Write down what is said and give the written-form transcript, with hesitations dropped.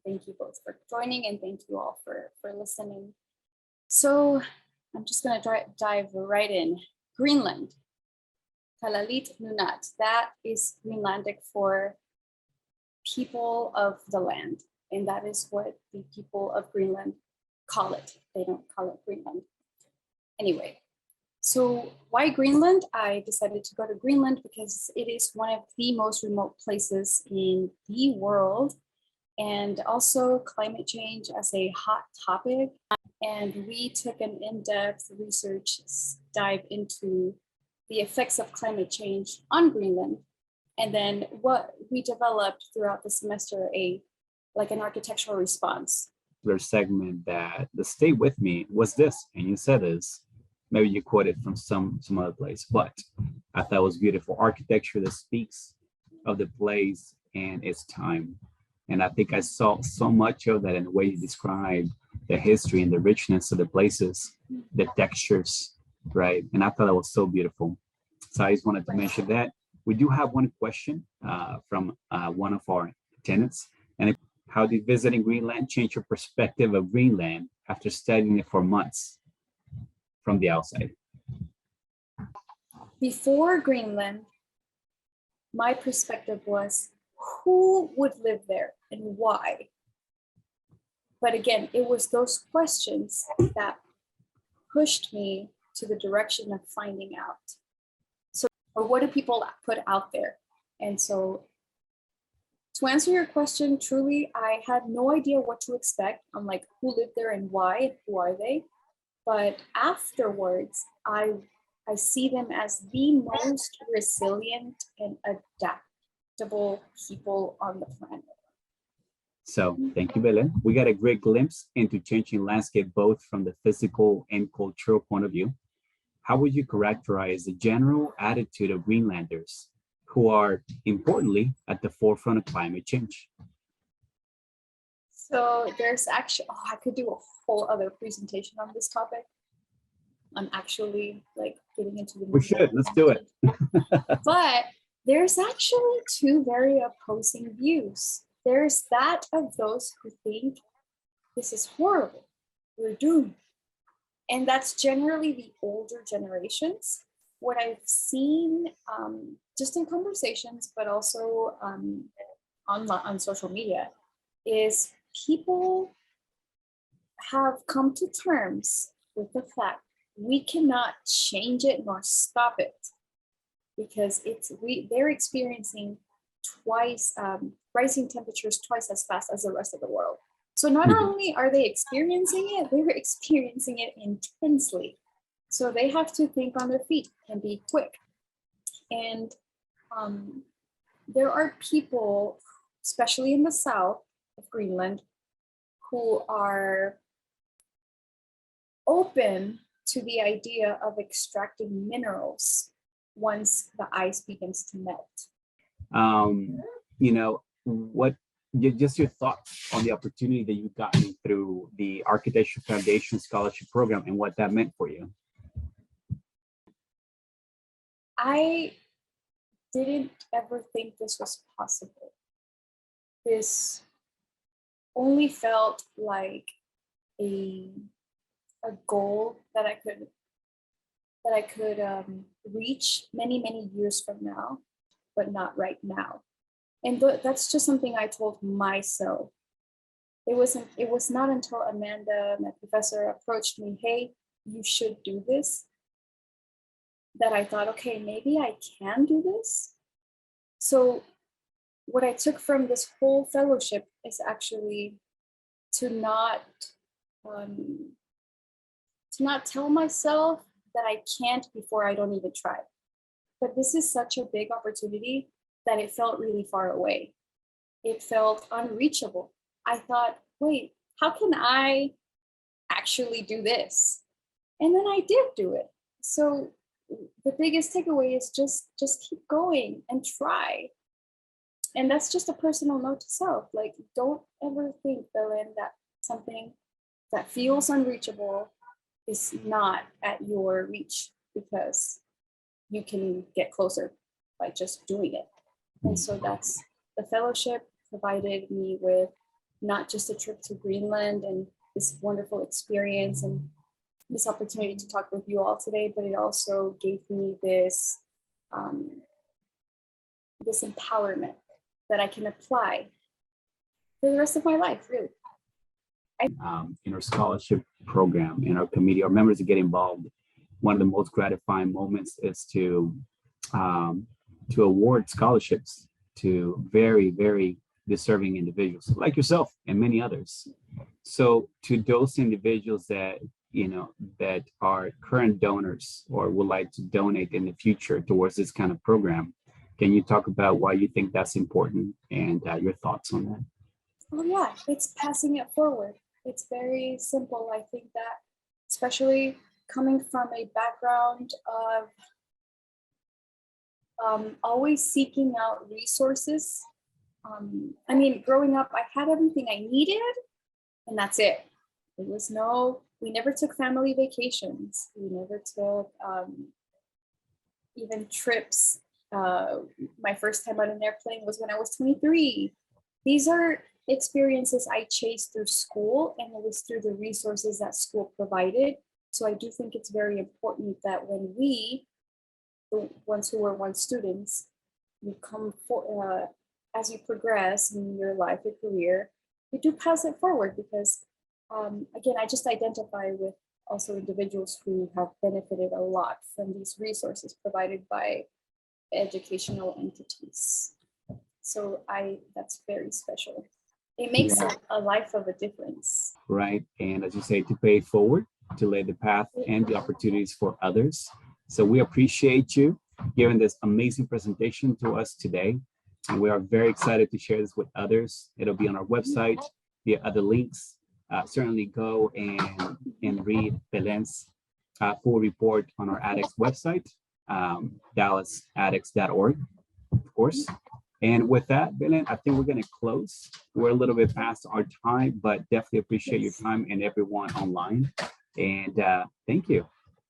thank you both for joining, and thank you all for listening. So I'm just going to dive right in. Greenland, Kalalit Nunat, that is Greenlandic for people of the land. And that is what the people of Greenland call it. They don't call it Greenland. Anyway, so why Greenland? I decided to go to Greenland because it is one of the most remote places in the world, and also climate change as a hot topic. And we took an in-depth research dive into the effects of climate change on Greenland. And then what we developed throughout the semester, an architectural response. Their segment that the stay with me was this, and you said this, maybe you quoted from some other place, but I thought it was beautiful architecture that speaks of the place and its time. And I think I saw so much of that in the way you described the history and the richness of the places, the textures, right? And I thought it was so beautiful. So I just wanted to mention that. We do have one question from one of our tenants. And how did visiting Greenland change your perspective of Greenland after studying it for months from the outside? Before Greenland, my perspective was, who would live there and why? But again, it was those questions that pushed me to the direction of finding out. So, or what do people put out there? And so to answer your question, truly, I had no idea what to expect. I'm like, who lived there and why? Who are they? But afterwards, I see them as the most resilient and adaptable people on the planet. So thank you, Belén. We got a great glimpse into changing landscape, both from the physical and cultural point of view. How would you characterize the general attitude of Greenlanders, who are, importantly, at the forefront of climate change? So there's actually, I could do a whole other presentation on this topic. I'm actually getting into the— We should, let's do it. But there's actually two very opposing views. There's that of those who think this is horrible, we're doomed. And that's generally the older generations. What I've seen just in conversations, but also on social media, is people have come to terms with the fact we cannot change it nor stop it, because they're experiencing twice rising temperatures twice as fast as the rest of the world. So not only are they experiencing it, they're experiencing it intensely. So they have to think on their feet and be quick. And there are people, especially in the south of Greenland, who are open to the idea of extracting minerals once the ice begins to melt. Just your thoughts on the opportunity that you've gotten through the Architecture Foundation Scholarship Program and what that meant for you. I didn't ever think this was possible. This only felt like a goal that I could reach many years from now, but not right now. And that's just something I told myself. It was not until Amanda, my professor, approached me, hey, you should do this, that I thought, okay, maybe I can do this. So what I took from this whole fellowship is actually to not tell myself that I can't before I don't even try. But this is such a big opportunity that it felt really far away. It felt unreachable. I thought, wait, how can I actually do this? And then I did do it. So the biggest takeaway is just keep going and try. And that's just a personal note to self. Don't ever think, Belén, that something that feels unreachable is not at your reach, because you can get closer by just doing it. And so that's the fellowship provided me with not just a trip to Greenland and this wonderful experience and this opportunity to talk with you all today, but it also gave me this, this empowerment that I can apply for the rest of my life, really. In our scholarship program, in our committee, our members that get involved, one of the most gratifying moments is to award scholarships to very, very deserving individuals like yourself and many others. So to those individuals that, you know, that are current donors or would like to donate in the future towards this kind of program, can you talk about why you think that's important and your thoughts on that? Oh yeah, it's passing it forward. It's very simple. I think that, especially coming from a background of always seeking out resources. I mean, growing up, I had everything I needed, and that's it. There was no, we never took family vacations. We never took even trips. My first time on an airplane was when I was 23. These are experiences I chased through school, and it was through the resources that school provided. So I do think it's very important that when we, the ones who were once students, you come for, as you progress in your life, your career, you do pass it forward because, again, I just identify with also individuals who have benefited a lot from these resources provided by educational entities. So that's very special. It makes a life of a difference. Right. And as you say, to pay it forward, to lay the path and the opportunities for others. So we appreciate you giving this amazing presentation to us today. And we are very excited to share this with others. It'll be on our website via other links. Certainly go and read Belén's full report on our ADEX website, dallasadx.org, of course. And with that, Belén, I think we're going to close. We're a little bit past our time, but definitely appreciate your time and everyone online. And thank you.